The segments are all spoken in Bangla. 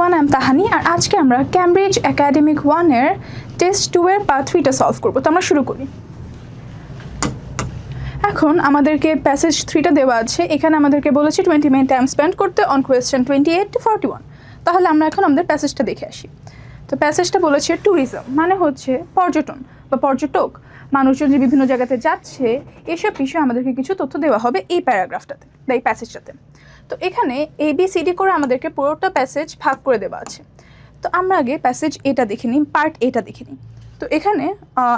এভরিওয়ান, আই এম তাহানি। আর আজকে আমরা ক্যামব্রিজ একাডেমিক 1-এর টেস্ট 2-এর পার্ট 3টা সলভ করবো। তো আমরা শুরু করি। এখন আমাদেরকে প্যাসেজ 3টা দেওয়া আছে। এখানে আমাদেরকে বলেছে 20 মিনিট টাইম স্পেন্ড করতে অন কোয়েশ্চেন 28 to 41। তাহলে আমরা এখন আমাদের প্যাসেজটা দেখে আসি। তো প্যাসেজটা বলেছে ট্যুরিজম মানে হচ্ছে পর্যটন বা পর্যটক, মানুষজন যে বিভিন্ন জায়গাতে যাচ্ছে, এসব বিষয়ে আমাদেরকে কিছু তথ্য দেওয়া হবে এই প্যারাগ্রাফটাতে বা এই প্যাসেজটাতে। তো এখানে ABCD করে আমাদেরকে পুরোটা প্যাসেজ ভাগ করে দেওয়া আছে। তো আমরা আগে প্যাসেজ এটা দেখে নিই, পার্ট এটা দেখে নিই। তো এখানে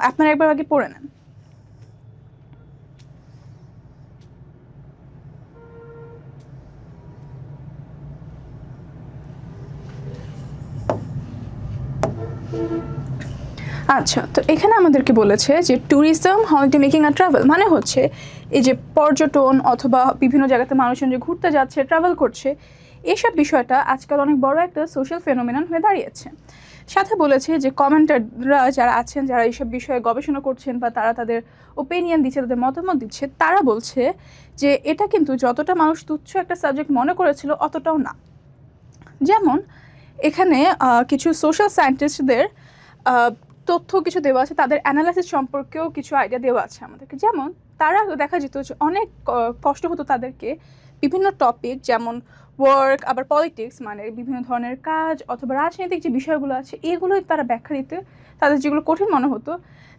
আপনারা একবার আগে পড়ে নেন। আচ্ছা, তো এখানে আমাদেরকে বলেছে যে ট্যুরিজম হলিডে মেকিং আর ট্রাভেল মানে হচ্ছে এই যে পর্যটন অথবা বিভিন্ন জায়গাতে মানুষজন যে ঘুরতে যাচ্ছে, ট্রাভেল করছে, এসব বিষয়টা আজকাল অনেক বড় একটা সোশ্যাল ফেনোমেনন হয়ে দাঁড়িয়েছে। সাথে বলেছে যে কমেন্টাররা যারা আছেন, যারা এইসব বিষয়ে গবেষণা করছেন বা তারা তাদের ওপিনিয়ন দিচ্ছে, তাদের মতামত দিচ্ছে, তারা বলছে যে এটা কিন্তু যতটা মানুষ তুচ্ছ একটা সাবজেক্ট মনে করেছিল অতটাও না। যেমন এখানে কিছু সোশ্যাল সায়েন্টিস্টদের তথ্য কিছু দেওয়া আছে, তাদের অ্যানালাইসিস সম্পর্কেও কিছু আইডিয়া দেওয়া আছে আমাদেরকে। যেমন তারা দেখা যেত যে অনেক কষ্ট হতো তাদেরকে বিভিন্ন টপিক, যেমন ওয়ার্ক, আবার পলিটিক্স মানে বিভিন্ন ধরনের কাজ অথবা রাজনৈতিক যে বিষয়গুলো আছে, এগুলোই তারা ব্যাখ্যা দিতে তাদের যেগুলো কঠিন মনে হতো,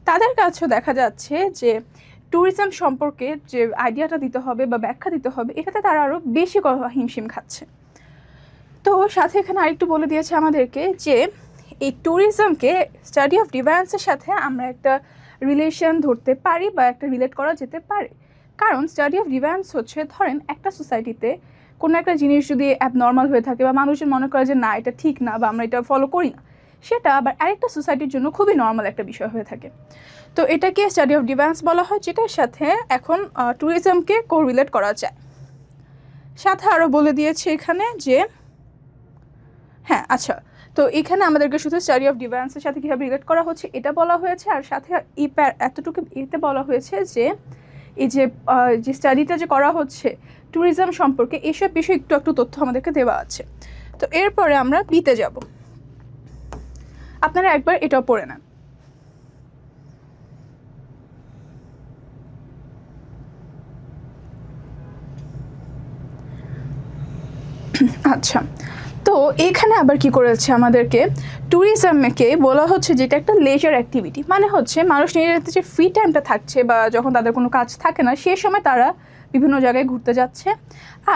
তাদের কাছেও দেখা যাচ্ছে যে ট্যুরিজম সম্পর্কে যে আইডিয়াটা দিতে হবে বা ব্যাখ্যা দিতে হবে, এটাতে তারা আরও বেশি হিমশিম খাচ্ছে। তো সাথে এখানে আরেকটু বলে দিয়েছে আমাদেরকে যে এই ট্যুরিজমকে স্টাডি অফ ডিভায়ান্সের সাথে আমরা একটা রিলেশন ধরতে পারি বা একটা রিলেট করা যেতে পারে। কারণ স্টাডি অফ ডিভায়ান্স হচ্ছে, ধরেন একটা সোসাইটিতে কোনো একটা জিনিস যদি অ্যাবনর্মাল হয়ে থাকে বা মানুষজন মনে করে যে না এটা ঠিক না বা আমরা এটা ফলো করি না, সেটা আবার আরেকটা সোসাইটির জন্য খুবই নর্মাল একটা বিষয় হয়ে থাকে। তো এটাকে স্টাডি অফ ডিভায়ান্স বলা হয়, যেটার সাথে এখন ট্যুরিজমকে কোরিলেট করা যায়। সাথে আরও বলে দিয়েছে এখানে যে হ্যাঁ আচ্ছা, তো এখানে আমাদেরকে শুধু স্টাডি অফ ডিভায়ান্সের সাথে কীভাবে রিলেট করা হচ্ছে এটা বলা হয়েছে, আর সাথে এতটুকু এতে বলা হয়েছে যে এই যে স্টাডিটা যে করা হচ্ছে ট্যুরিজম সম্পর্কে, এইসব বিষয়ে একটু একটু তথ্য আমাদেরকে দেওয়া আছে। তো এরপরে আমরা বিতে যাব। আপনারা একবার এটাও পড়ে নেন। আচ্ছা, তো এখানে আবার কি করেছে আমাদেরকে, ট্যুরিজমকে বলা হচ্ছে যেটা একটা লেজার অ্যাক্টিভিটি, মানে হচ্ছে মানুষ নিজেদের যে ফ্রি টাইমটা থাকছে বা যখন তাদের কোনো কাজ থাকে না, সে সময় তারা বিভিন্ন জায়গায় ঘুরতে যাচ্ছে।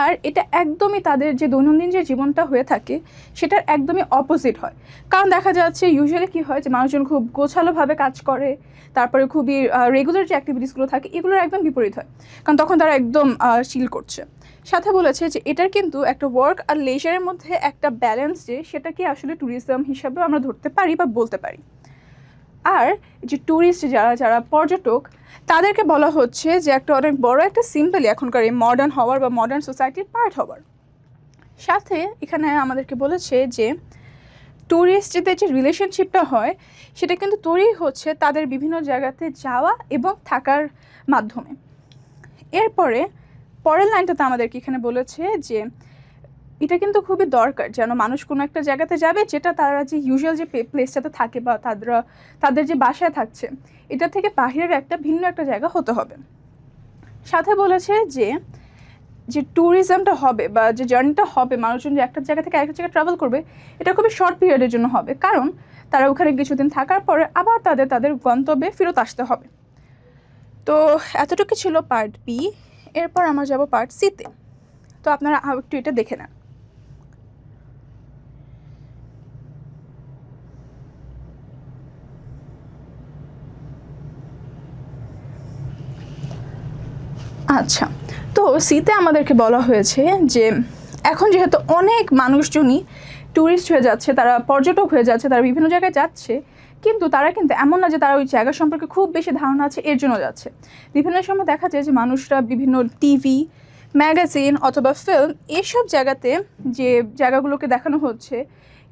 আর এটা একদমই তাদের যে দৈনন্দিন যে জীবনটা হয়ে থাকে সেটার একদমই অপোজিট হয়। কারণ দেখা যাচ্ছে ইউজুয়ালি কী হয় যে মানুষজন খুব গোছালোভাবে কাজ করে, তারপরে খুবই রেগুলার যে অ্যাক্টিভিটিসগুলো থাকে এগুলোর একদম বিপরীত হয়, কারণ তখন তারা একদম চিল করছে। সাথে বলেছে যে এটার কিন্তু একটা ওয়ার্ক আর লেজারের মধ্যে একটা ব্যালেন্স, যে সেটাকে আসলে ট্যুরিজম হিসাবে আমরা ধরতে পারি বা বলতে পারি। আর যে ট্যুরিস্ট যারা পর্যটক, তাদেরকে বলা হচ্ছে যে একটা অনেক বড় একটা সিম্বলি এখনকার এই মডার্ন হওয়ার বা মডার্ন সোসাইটির পার্ট হওয়ার। সাথে এখানে আমাদেরকে বলেছে যে ট্যুরিস্টদের যে রিলেশনশিপটা হয় সেটা কিন্তু তৈরি হচ্ছে তাদের বিভিন্ন জায়গাতে যাওয়া এবং থাকার মাধ্যমে। এরপরে পরের লাইনটাতে আমাদেরকে এখানে বলেছে যে এটা কিন্তু খুবই দরকার, যেন মানুষ কোনো একটা জায়গাতে যাবে যেটা তারা যে ইউজুয়াল যে প্লেসটাতে থাকে বা তাদের যে বাসায় থাকছে, এটা থেকে বাহিরের একটা ভিন্ন একটা জায়গা হতে হবে। সাথে বলেছে যে ট্যুরিজমটা হবে বা যে জার্নিটা হবে, মানুষজন যে একটা জায়গা থেকে আরেকটা জায়গায় ট্রাভেল করবে, এটা খুবই শর্ট পিরিয়ডের জন্য হবে, কারণ তারা ওখানে কিছুদিন থাকার পরে আবার তাদের গন্তব্যে ফেরত আসতে হবে। তো এতটুকু ছিল পার্ট বি। এরপর আমরা যাব পার্ট সিতে। তো আপনারা একটু এটা দেখে নেন। আচ্ছা, তো সিতে আমাদেরকে বলা হয়েছে যে এখন যেহেতু অনেক মানুষজনই ট্যুরিস্ট হয়ে যাচ্ছে, তারা পর্যটক হয়ে যাচ্ছে, তারা বিভিন্ন জায়গায় যাচ্ছে, কিন্তু তারা কিন্তু এমন না যে তারা ওই জায়গা সম্পর্কে খুব বেশি ধারণা আছে এর জন্য যাচ্ছে। বিভিন্ন সময় দেখা যায় যে মানুষরা বিভিন্ন টিভি ম্যাগাজিন অথবা ফিল্ম এসব জায়গাতে যে জায়গাগুলোকে দেখানো হচ্ছে,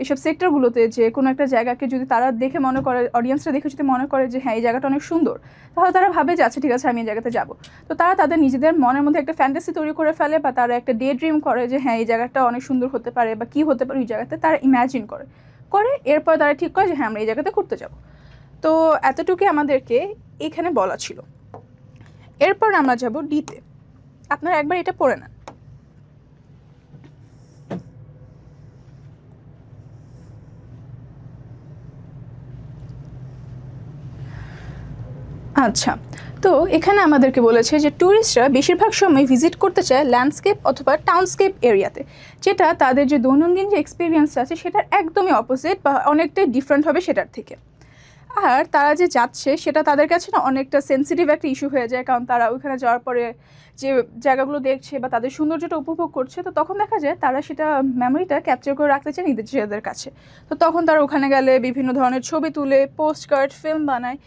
এসব সেক্টরগুলোতে যে কোনো একটা জায়গাকে যদি তারা দেখে মনে করে, অডিয়েন্সরা দেখে যদি মনে করে যে হ্যাঁ এই জায়গাটা অনেক সুন্দর, তাহলে তারা ভাবে যে আচ্ছা ঠিক আছে আমি এই জায়গাতে যাব। তো তারা তাদের নিজেদের মনের মধ্যে একটা ফ্যান্টাসি তৈরি করে ফেলে, বা তারা একটা ডে ড্রিম করে যে হ্যাঁ এই জায়গাটা অনেক সুন্দর হতে পারে বা কী হতে পারে ওই জায়গাতে, তারা ইম্যাজিন করে এরপর তারা ঠিক করে যে হ্যাঁ আমরা এই জায়গাতে ঘুরতে যাব। তো এতটুকুই আমাদেরকে এখানে বলা ছিল। এরপর আমরা যাব ডিতে। আপনারা একবার এটা পড়ে নেন। আচ্ছা, তো এখানে আমাদেরকে বলেছে যে ট্যুরিস্টরা বেশিরভাগ সময় ভিজিট করতে চায় ল্যান্ডস্কেপ অথবা টাউনস্কেপ এরিয়াতে, যেটা তাদের যে দৈনন্দিন যে এক্সপিরিয়েন্স আছে সেটার একদমই অপোজিট বা অনেকটাই ডিফারেন্ট হবে সেটার থেকে। আর তারা যে যাচ্ছে সেটা তাদের কাছে না অনেকটা সেন্সিটিভ একটা ইস্যু হয়ে যায়, কারণ তারা ওইখানে যাওয়ার পরে যে জায়গাগুলো দেখছে বা তাদের সৌন্দর্যটা উপভোগ করছে, তো তখন দেখা যায় তারা সেটা মেমোরিটা ক্যাপচার করে রাখতে চায় নিজেদের কাছে। তো তখন তারা ওখানে গেলে বিভিন্ন ধরনের ছবি তুলে, পোস্ট কার্ড, ফিল্ম বানায়।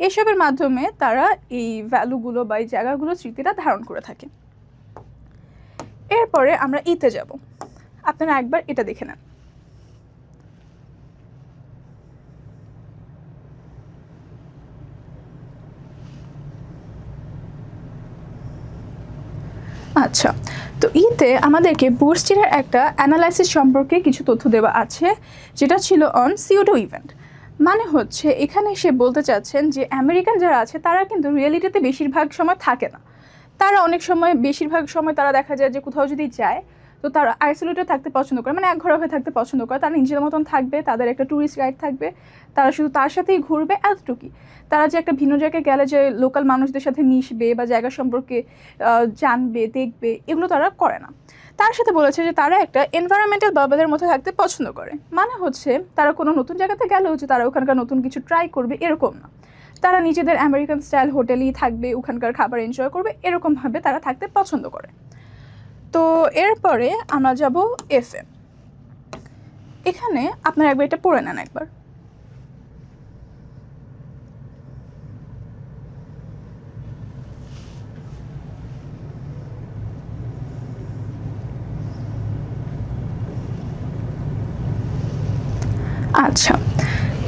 এসবের মাধ্যমে তারা এই ভ্যালুগুলো বা এই জায়গাগুলো স্মৃতিটা ধারণ করে থাকে। এরপরে আমরা ইতে যাব। আপনারা একবার এটা দেখে নেন। আচ্ছা, তো ইতে আমাদেরকে বুর্স্টিনের একটা অ্যানালাইসিস সম্পর্কে কিছু তথ্য দেওয়া আছে, যেটা ছিল অন সিউডো ইভেন্ট। মানে হচ্ছে এখানে সে বলতে চাচ্ছেন যে আমেরিকান যারা আছে তারা কিন্তু রিয়েলিটিতে বেশিরভাগ সময় থাকে না। তারা অনেক সময়, বেশিরভাগ সময় তারা দেখা যায় যে কোথাও যদি যায় তো তারা আইসোলেটেড থাকতে পছন্দ করে, মানে একঘরে হয়ে থাকতে পছন্দ করে। তারা নিজেদের মতন থাকবে, তাদের একটা ট্যুরিস্ট গাইড থাকবে, তারা শুধু তার সাথেই ঘুরবে, এতটুকুই। তারা যে একটা ভিন্ন জায়গায় গেলে যে লোকাল মানুষদের সাথে মিশবে বা জায়গা সম্পর্কে জানবে, দেখবে, এগুলো তারা করে না। তার সাথে বলেছে যে তারা একটা এনভায়রনমেন্টাল বাবলের মধ্যে থাকতে পছন্দ করে। মানে হচ্ছে তারা কোনো নতুন জায়গাতে গেলেও যে তারা ওখানকার নতুন কিছু ট্রাই করবে এরকম না। তারা নিজেদের আমেরিকান স্টাইল হোটেলেই থাকবে, ওখানকার খাবার এনজয় করবে, এরকমভাবে তারা থাকতে পছন্দ করে। তো এরপরে আমরা যাব এফএম। এখানে আপনারা একবার এটা পড়ে নেন একবার। আচ্ছা,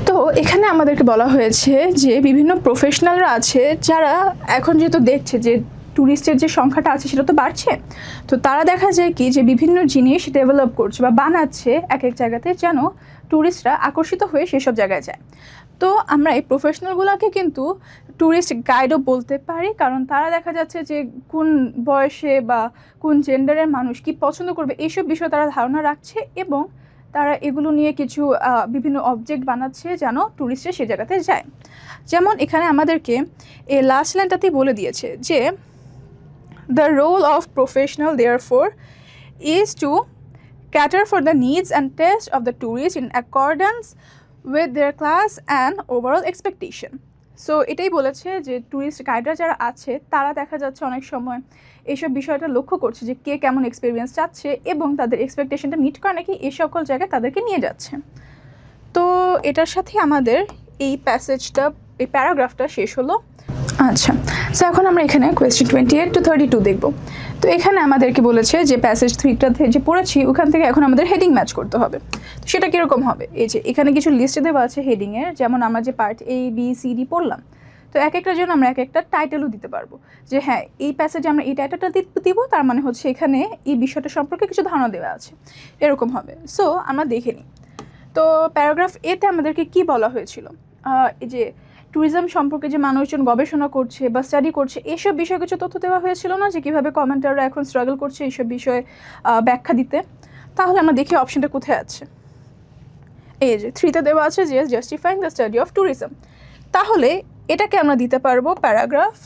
তো এখানে আমাদেরকে বলা হয়েছে যে বিভিন্ন প্রফেশনালরা আছে যারা এখন যেহেতু দেখছে যে ট্যুরিস্টের যে সংখ্যাটা আছে সেটা তো বাড়ছে, তো তারা দেখা যায় কি যে বিভিন্ন জিনিস ডেভেলপ করছে বা বানাচ্ছে এক এক জায়গাতে, যেন ট্যুরিস্টরা আকর্ষিত হয়ে সেসব জায়গায় যায়। তো আমরা এই প্রফেশনালগুলোকে কিন্তু ট্যুরিস্ট গাইডও বলতে পারি, কারণ তারা দেখা যাচ্ছে যে কোন বয়সে বা কোন জেন্ডারের মানুষ কি পছন্দ করবে এইসব বিষয়ে তারা ধারণা রাখছে, এবং তারা এগুলো নিয়ে কিছু বিভিন্ন অবজেক্ট বানাচ্ছে যেন ট্যুরিস্টরা সে জায়গাতে যায়। যেমন এখানে আমাদেরকে এই লাস্ট লাইনটাতেই বলে দিয়েছে যে the role of professional therefore is to cater for the needs and taste of the tourist in accordance with their class and overall expectation. So এটাই বলেছে যে ট্যুরিস্ট গাইডরা যারা আছে তারা দেখা যাচ্ছে অনেক সময় এইসব বিষয়টা লক্ষ্য করছে যে কে কেমন এক্সপিরিয়েন্স চাচ্ছে এবং তাদের এক্সপেকটেশনটা মিট করে নাকি এই সকল জায়গায় তাদেরকে নিয়ে যাচ্ছে। তো এটার সাথে আমাদের এই প্যারাগ্রাফটা শেষ হলো। আচ্ছা, সো এখন আমরা এখানে কোয়েশ্চেন 28 to 32 দেখব। তো এখানে আমাদেরকে বলেছে যে প্যাসেজ 3টাতে যে পড়েছি ওখান থেকে এখন আমাদের হেডিং ম্যাচ করতে হবে। তো সেটা কীরকম হবে, এই যে এখানে কিছু লিস্টে দেওয়া আছে হেডিংয়ের, যেমন আমরা যে part A B C D পড়লাম, তো এক একটার জন্য আমরা এক একটা টাইটেলও দিতে পারবো যে হ্যাঁ এই প্যাসেজে আমরা এই টাইটেলটা দিব, তার মানে হচ্ছে এখানে এই বিষয়টা সম্পর্কে কিছু ধারণা দেওয়া আছে, এরকম হবে। সো আমরা দেখে নিই। তো প্যারাগ্রাফ এতে আমাদেরকে কি বলা হয়েছিল, এই যে ট্যুরিজম সম্পর্কে যে মানুষজন গবেষণা করছে বা স্টাডি করছে এইসব বিষয়ে কিছু তথ্য দেওয়া হয়েছিল না, যে কীভাবে কমেন্টাররা এখন স্ট্রাগল করছে এইসব বিষয়ে ব্যাখ্যা দিতে। তাহলে আমরা দেখি অপশনটা কোথায় আছে। এই যে 3তে দেওয়া আছে যে জাস্টিফাইং দ্য স্টাডি অফ ট্যুরিজম। তাহলে এটাকে আমরা দিতে পারবো প্যারাগ্রাফ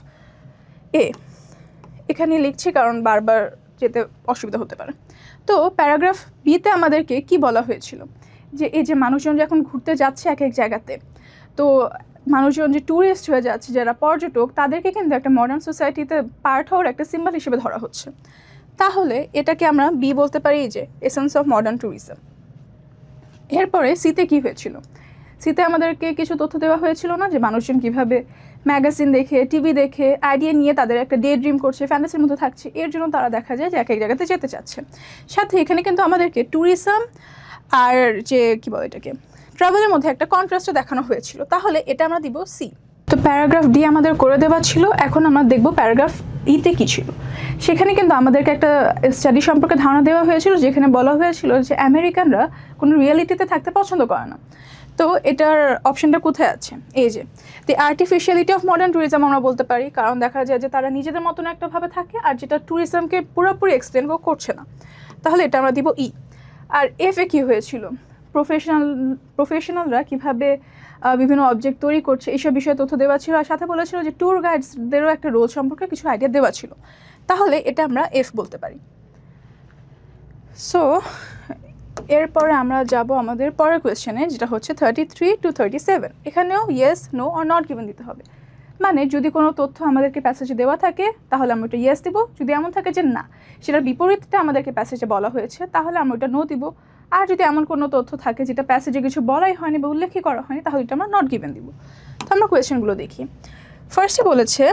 এ। এখানে লিখছি কারণ বারবার যেতে অসুবিধা হতে পারে। তো প্যারাগ্রাফ বিতে আমাদেরকে কি বলা হয়েছিল, যে এই যে মানুষজন যখন ঘুরতে যাচ্ছে এক এক জায়গাতে, তো মানুষজন যে ট্যুরিস্ট হয়ে যাচ্ছে, যারা পর্যটক, তাদেরকে কিন্তু একটা মডার্ন সোসাইটিতে পার্ট হওয়ার একটা সিম্বল হিসেবে ধরা হচ্ছে। তাহলে এটাকে আমরা বি বলতে পারি যে এসেন্স অফ মডার্ন ট্যুরিজম। এরপরে সিতে কি হয়েছিল, সিতে আমাদেরকে কিছু তথ্য দেওয়া হয়েছিল না, যে মানুষজন কীভাবে ম্যাগাজিন দেখে, টিভি দেখে আইডিয়া নিয়ে তাদের একটা ডে ড্রিম করছে, ফ্যান্টাসির মধ্যে থাকছে, এর জন্য তারা দেখা যায় যে এক এক জায়গাতে যেতে চাচ্ছে। সাথে এখানে কিন্তু আমাদেরকে ট্যুরিজম আর যে কী বলে এটাকে ট্রাভেলের মধ্যে একটা কন্ট্রাস্টও দেখানো হয়েছিল। তাহলে এটা আমরা দিব সি। তো প্যারাগ্রাফ ডি আমাদের করে দেওয়া ছিল। এখন আমরা দেখব প্যারাগ্রাফ ইতে কী ছিল। সেখানে কিন্তু আমাদেরকে একটা স্টাডি সম্পর্কে ধারণা দেওয়া হয়েছিল, যেখানে বলা হয়েছিল যে আমেরিকানরা কোনো রিয়েলিটিতে থাকতে পছন্দ করে না। তো এটার অপশনটা কোথায় আছে? এই যে দি আর্টিফিশিয়ালিটি অফ মডার্ন ট্যুরিজম আমরা বলতে পারি, কারণ দেখা যায় যে তারা নিজেদের মতন একটাভাবে থাকে, আর যেটা ট্যুরিজমকে পুরোপুরি করছে না। তাহলে এটা আমরা দিব ই। আর এফে কী হয়েছিল, প্রফেশনালরা কীভাবে বিভিন্ন অবজেক্ট তৈরি করছে এইসব বিষয়ে তথ্য দেওয়া ছিল, আর সাথে বলেছিল যে ট্যুর গাইডসদেরও একটা রোল সম্পর্কে কিছু আইডিয়া দেওয়া ছিল। তাহলে এটা আমরা এফ বলতে পারি। সো এরপরে আমরা যাব আমাদের পরের কোয়েশ্চেনে, যেটা হচ্ছে 33 to 37। এখানেও ইয়েস, নো আর নট গিভেন দিতে হবে। মানে যদি কোনো তথ্য আমাদেরকে প্যাসেজে দেওয়া থাকে তাহলে আমরা ওটা ইয়েস দিব, যদি এমন থাকে যে না, সেটার বিপরীতটা আমাদেরকে প্যাসেজে বলা হয়েছে তাহলে আমরা ওটা নো দিব। আর যদি এমন কোনো তথ্য থাকে যেটা প্যাসেজে কিছু বলাই হয়নি বা উল্লেখই করা হয়নি তাহলে এটা আমরা নট গিভেন দিব। তো আমরা কোয়েশ্চেনগুলো দেখি। ফার্স্টে বলেছে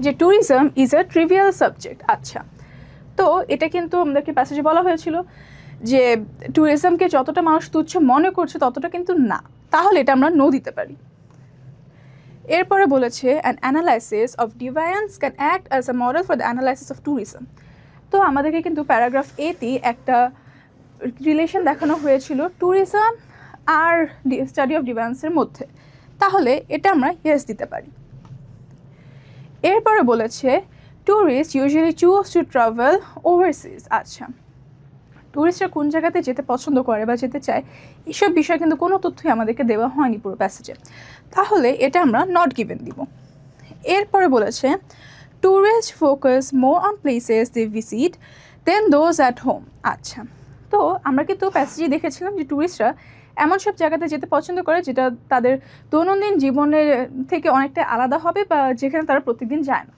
যে tourism is a trivial subject. আচ্ছা, তো এটা কিন্তু আমাদেরকে প্যাসেজে বলা হয়েছিল যে ট্যুরিজমকে যতটা মানুষ তুচ্ছ মনে করছে ততটা কিন্তু না, তাহলে এটা আমরা নো দিতে পারি। এরপরে বলেছে an analysis of deviance can act as a model for the analysis of tourism. তো আমাদেরকে কিন্তু প্যারাগ্রাফ এতে একটা রিলেশন দেখানো হয়েছিল ট্যুরিজম আর স্টাডি অফ ডিভায়ান্সের মধ্যে, তাহলে এটা আমরা ইয়েস দিতে পারি। এরপরে বলেছে tourist usually choose to travel overseas. আচ্ছা, ট্যুরিস্টরা কোন জায়গাতে যেতে পছন্দ করে বা যেতে চায় এসব বিষয়ে কিন্তু কোনো তথ্যই আমাদেরকে দেওয়া হয়নি পুরো প্যাসেজে, তাহলে এটা আমরা নট গিভেন দিব। এরপরে বলেছে tourist focus more on places they visit than those at home. আচ্ছা, তো আমরা কিন্তু প্যাসেজে দেখেছিলাম যে ট্যুরিস্টরা এমন সব জায়গাতে যেতে পছন্দ করে যেটা তাদের দৈনন্দিন জীবনের থেকে অনেকটা আলাদা হবে বা যেখানে তারা প্রতিদিন যায় না,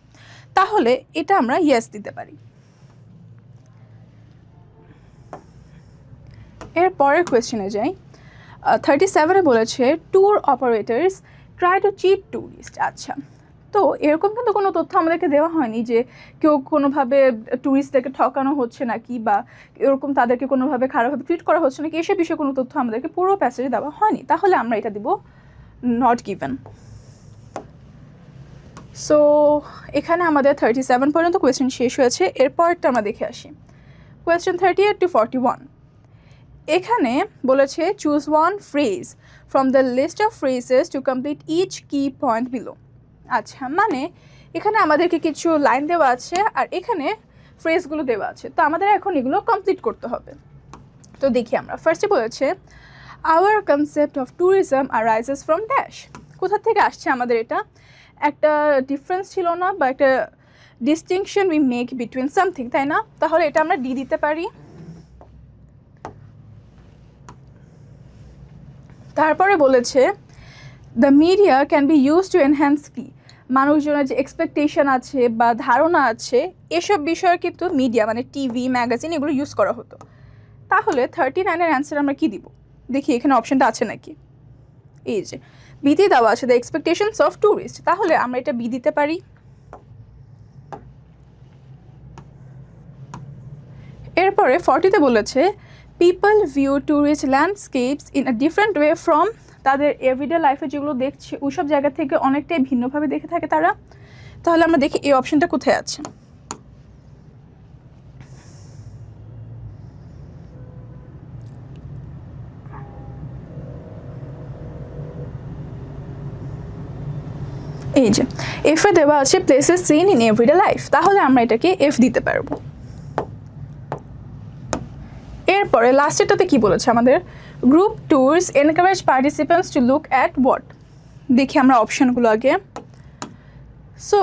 তাহলে এটা আমরা ইয়েস দিতে পারি। এর পরের কোয়েশ্চেনে যাই। 37-এ বলেছে tour operators try to cheat tourist. আচ্ছা, তো এরকম কিন্তু কোনো তথ্য আমাদেরকে দেওয়া হয়নি যে কেউ কোনোভাবে ট্যুরিস্টদেরকে ঠকানো হচ্ছে নাকি বা এরকম তাদেরকে কোনোভাবে খারাপভাবে ট্রিট করা হচ্ছে নাকি, এসব বিষয়ে কোনো তথ্য আমাদেরকে পুরো প্যাসেজে দেওয়া হয়নি, তাহলে আমরা এটা দিব নট গিভেন। সো এখানে আমাদের 37 পর্যন্ত কোয়েশ্চেন শেষ হয়েছে। এরপরটা আমরা দেখে আসি কোয়েশ্চেন 38 to 41। এখানে বলেছে choose one phrase from the list of phrases to complete each key point below. আচ্ছা, মানে এখানে আমাদেরকে কিছু লাইন দেওয়া আছে আর এখানে ফ্রেজগুলো দেওয়া আছে, তো আমাদের এখন এগুলো কমপ্লিট করতে হবে। তো দেখি আমরা ফার্স্টে বলেছে our concept of tourism arises from dash. কোথা থেকে আসছে আমাদের এটা? একটা ডিফারেন্স ছিল না বা একটা distinction we make between something, তাই না? তাহলে এটা আমরা ডি দিতে পারি। তারপরে বলেছে the media can be use to enhance কি, মানুষজনের যে এক্সপেকটেশন আছে বা ধারণা আছে এসব বিষয়ে কিন্তু মিডিয়া মানে টিভি, ম্যাগাজিন এগুলো ইউজ করা হতো। তাহলে 39-এর অ্যান্সার আমরা কি দিব? দেখি এখানে অপশনটা আছে নাকি। এই যে বিতে দেওয়া আছে দ্য এক্সপেকটেশনস অফ ট্যুরিস্ট, তাহলে আমরা এটা বি দিতে পারি। এরপরে 40-তে বলেছে people view tourist landscapes in a different way from, তাদের এভরিডে লাইফে যেগুলো দেখছে ওইসব জায়গা থেকে অনেকটাই ভিন্নভাবে দেখে থাকে তারা। তাহলে আমরা দেখি এই অপশনটা কোথায় আছে। এই যে এফে দেওয়া আছে places seen in everyday life, তাহলে আমরা এটাকে এফ দিতে পারবো। এরপরে লাস্টেরটাতে কি বলেছে আমাদের group tours encourage participants to look at what. দেখি আমরা অপশানগুলো আগে। সো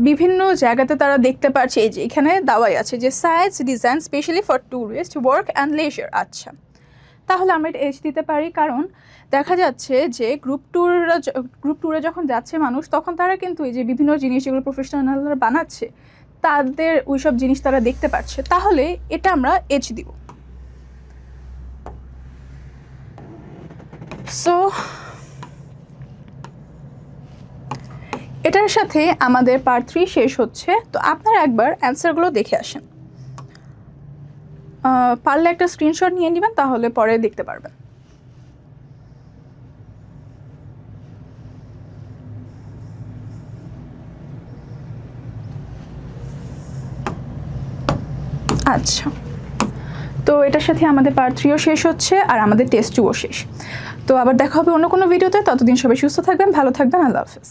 বিভিন্ন জায়গাতে তারা দেখতে পাচ্ছে, এই যে এখানে দেওয়াই আছে যে sites design specially for tourist work and leisure. আচ্ছা, তাহলে আমরা এটা এজ দিতে পারি, কারণ দেখা যাচ্ছে যে গ্রুপ ট্যুরে যখন যাচ্ছে মানুষ তখন তারা কিন্তু এই যে বিভিন্ন জিনিস যেগুলো প্রফেশনালরা বানাচ্ছে তাদের ওইসব জিনিস তারা দেখতে পাচ্ছে, তাহলে এটা আমরা এজ দিব। সো এটার সাথে আমাদের পার্ট 3 শেষ হচ্ছে। তো আপনারা একবার অ্যান্সারগুলো দেখে আসেন, পারলে একটা স্ক্রিনশট নিয়ে নেবেন, তাহলে পরে দেখতে পারবেন। আচ্ছা, তো এটার সাথে আমাদের পার্ট 3ও শেষ হচ্ছে আর আমাদের টেস্ট 2ও শেষ। তো আবার দেখা হবে অন্য কোনো ভিডিওতে। ততদিন সবাই সুস্থ থাকবেন, ভালো থাকবেন। আল্লাহ হাফেজ।